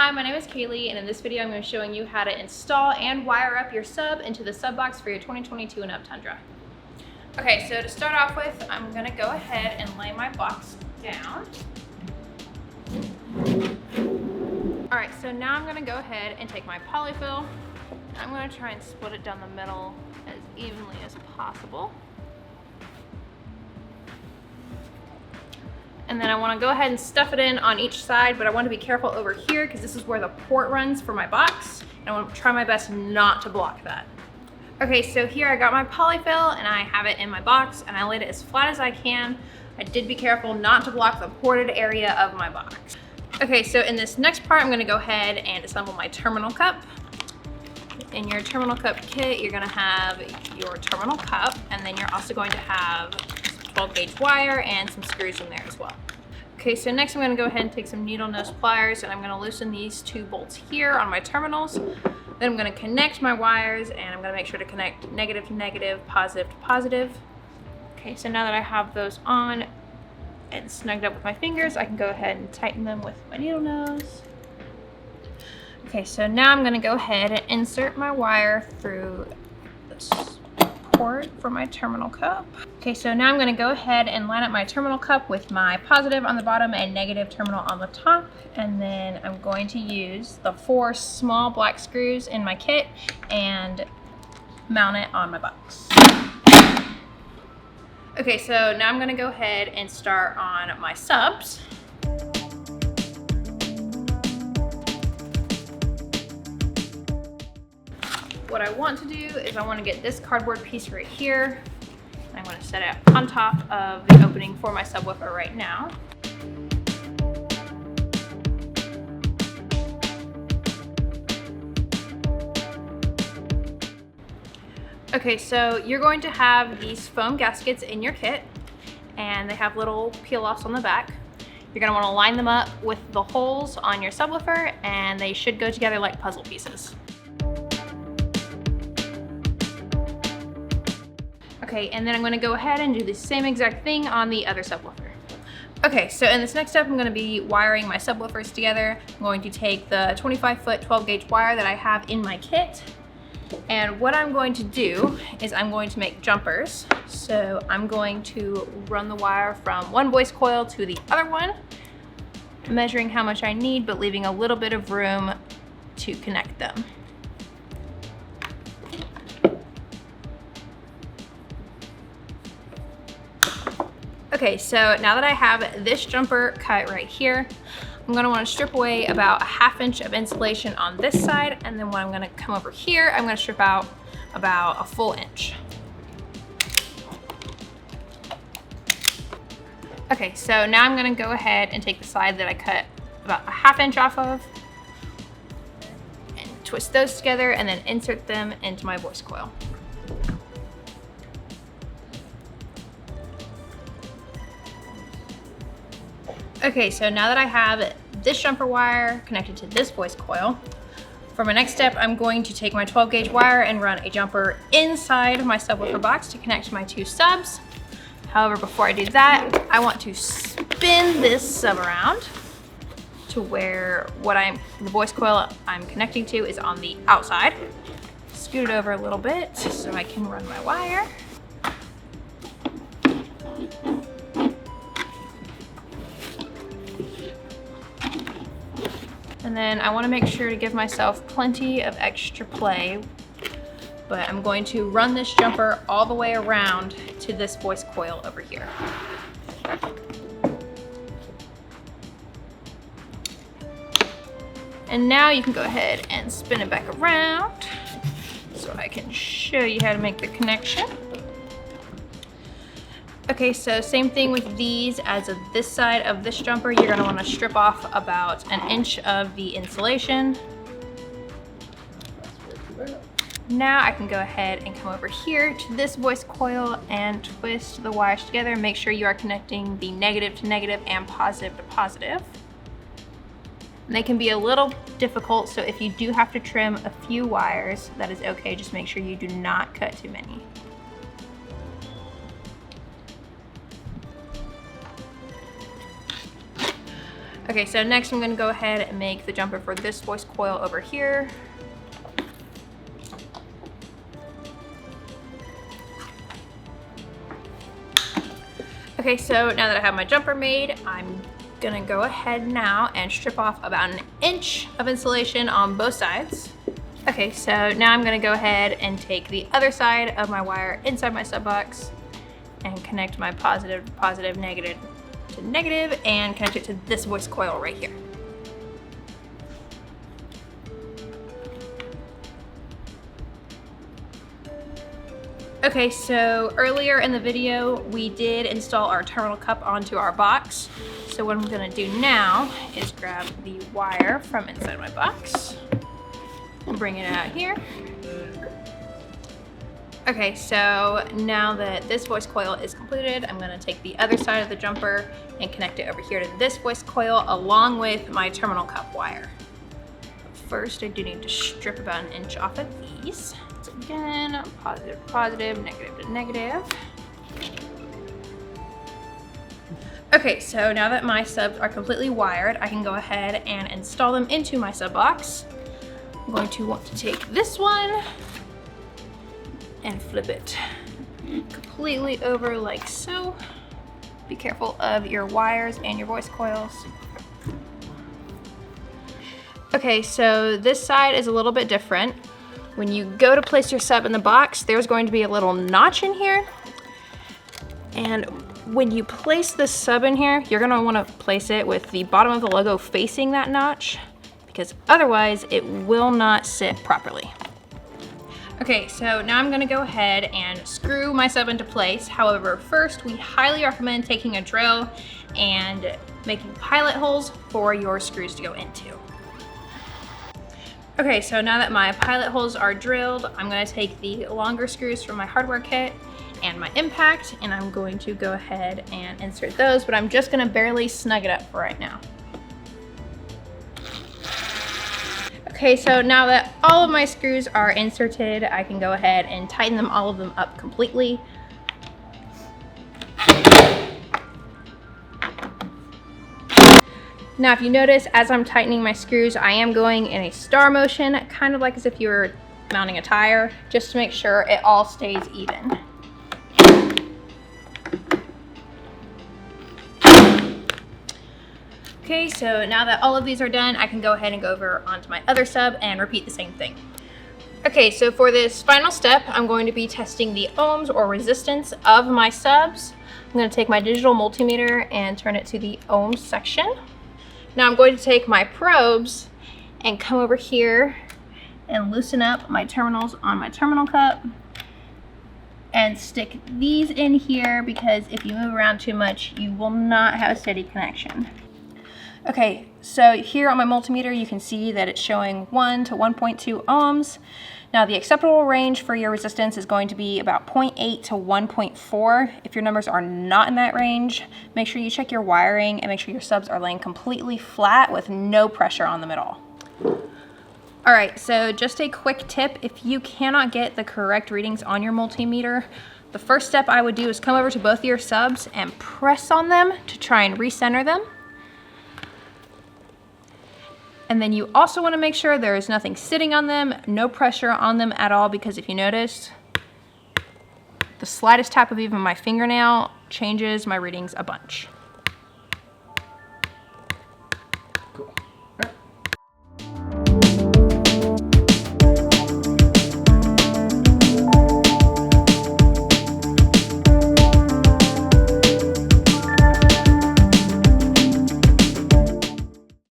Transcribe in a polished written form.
Hi, my name is Kayleigh, and in this video I'm going to be showing you how to install and wire up your sub into the sub box for your 2022 and up Tundra. Okay, so to start off with, I'm going to go ahead and lay my box down. Alright, so now I'm going to go ahead and take my polyfil. I'm going to try and split it down the middle as evenly as possible. And then I want to go ahead and stuff it in on each side, but I want to be careful over here because this is where the port runs for my box. And I want to try my best not to block that. Okay, so here I got my polyfil and I have it in my box and I laid it as flat as I can. I did be careful not to block the ported area of my box. Okay, so in this next part, I'm going to go ahead and assemble my terminal cup. In your terminal cup kit, you're going to have your terminal cup, and then you're also going to have 12 gauge wire and some screws in there as well. Okay, so next I'm going to go ahead and take some needle nose pliers and I'm going to loosen these two bolts here on my terminals. Then I'm going to connect my wires and I'm going to make sure to connect negative to negative, positive to positive. Okay, so now that I have those on and snugged up with my fingers, I can go ahead and tighten them with my needle nose. Okay, so now I'm going to go ahead and insert my wire through this port for my terminal cup. Okay, so now I'm going to go ahead and line up my terminal cup with my positive on the bottom and negative terminal on the top, and then I'm going to use the 4 small black screws in my kit and mount it on my box. Okay, so now I'm going to go ahead and start on my subs. What I want to do is I want to get this cardboard piece right here. I'm going to set it on top of the opening for my subwoofer right now. Okay, so you're going to have these foam gaskets in your kit, and they have little peel-offs on the back. You're going to want to line them up with the holes on your subwoofer, and they should go together like puzzle pieces. Okay, and then I'm going to go ahead and do the same exact thing on the other subwoofer. Okay, so in this next step, I'm going to be wiring my subwoofers together. I'm going to take the 25-foot 12-gauge wire that I have in my kit, and what I'm going to do is I'm going to make jumpers. So I'm going to run the wire from one voice coil to the other one, measuring how much I need, but leaving a little bit of room to connect them. Okay, so now that I have this jumper cut right here, I'm going to want to strip away about a ½ inch of insulation on this side, and then when I'm going to come over here, I'm going to strip out about a full inch. Okay, so now I'm going to go ahead and take the side that I cut about a ½ inch off of and twist those together and then insert them into my voice coil. Okay, so now that I have this jumper wire connected to this voice coil, for my next step, I'm going to take my 12 gauge wire and run a jumper inside my subwoofer box to connect my 2 subs. However, before I do that, I want to spin this sub around to where the voice coil I'm connecting to is on the outside. Scoot it over a little bit so I can run my wire. And then I want to make sure to give myself plenty of extra play, but I'm going to run this jumper all the way around to this voice coil over here. And now you can go ahead and spin it back around so I can show you how to make the connection. Okay, so same thing with these as of this side of this jumper. You're going to want to strip off about 1 inch of the insulation. Now I can go ahead and come over here to this voice coil and twist the wires together. Make sure you are connecting the negative to negative and positive to positive. And they can be a little difficult, so if you do have to trim a few wires, that is okay. Just make sure you do not cut too many. Okay, so next I'm gonna go ahead and make the jumper for this voice coil over here. Okay, so now that I have my jumper made, I'm gonna go ahead now and strip off about 1 inch of insulation on both sides. Okay, so now I'm gonna go ahead and take the other side of my wire inside my sub box and connect my positive, negative to negative, and connect it to this voice coil right here. Okay, so earlier in the video, we did install our terminal cup onto our box. So what I'm gonna do now is grab the wire from inside my box and bring it out here. Okay, so now that this voice coil is completed, I'm gonna take the other side of the jumper and connect it over here to this voice coil along with my terminal cup wire. First, I do need to strip about 1 inch off of these. So again, positive, negative to negative. Okay, so now that my subs are completely wired, I can go ahead and install them into my sub box. I'm going to want to take this one and flip it completely over like so. Be careful of your wires and your voice coils. Okay, so this side is a little bit different. When you go to place your sub in the box, there's going to be a little notch in here. And when you place this sub in here, you're gonna wanna place it with the bottom of the logo facing that notch, because otherwise it will not sit properly. Okay, so now I'm gonna go ahead and screw my sub into place. However, first, we highly recommend taking a drill and making pilot holes for your screws to go into. Okay, so now that my pilot holes are drilled, I'm gonna take the longer screws from my hardware kit and my impact, and I'm going to go ahead and insert those, but I'm just gonna barely snug it up for right now. Okay, so now that all of my screws are inserted, I can go ahead and tighten them, all of them up completely. Now, if you notice, as I'm tightening my screws, I am going in a star motion, kind of like as if you were mounting a tire, just to make sure it all stays even. Okay, so now that all of these are done, I can go ahead and go over onto my other sub and repeat the same thing. Okay, so for this final step, I'm going to be testing the ohms or resistance of my subs. I'm going to take my digital multimeter and turn it to the ohms section. Now I'm going to take my probes and come over here and loosen up my terminals on my terminal cup and stick these in here, because if you move around too much, you will not have a steady connection. Okay, so here on my multimeter, you can see that it's showing 1 to 1.2 ohms. Now the acceptable range for your resistance is going to be about 0.8 to 1.4. If your numbers are not in that range, make sure you check your wiring and make sure your subs are laying completely flat with no pressure on them at all. All right, so just a quick tip, if you cannot get the correct readings on your multimeter, the first step I would do is come over to both of your subs and press on them to try and recenter them. And then you also want to make sure there is nothing sitting on them, no pressure on them at all, because if you notice, the slightest tap of even my fingernail changes my readings a bunch.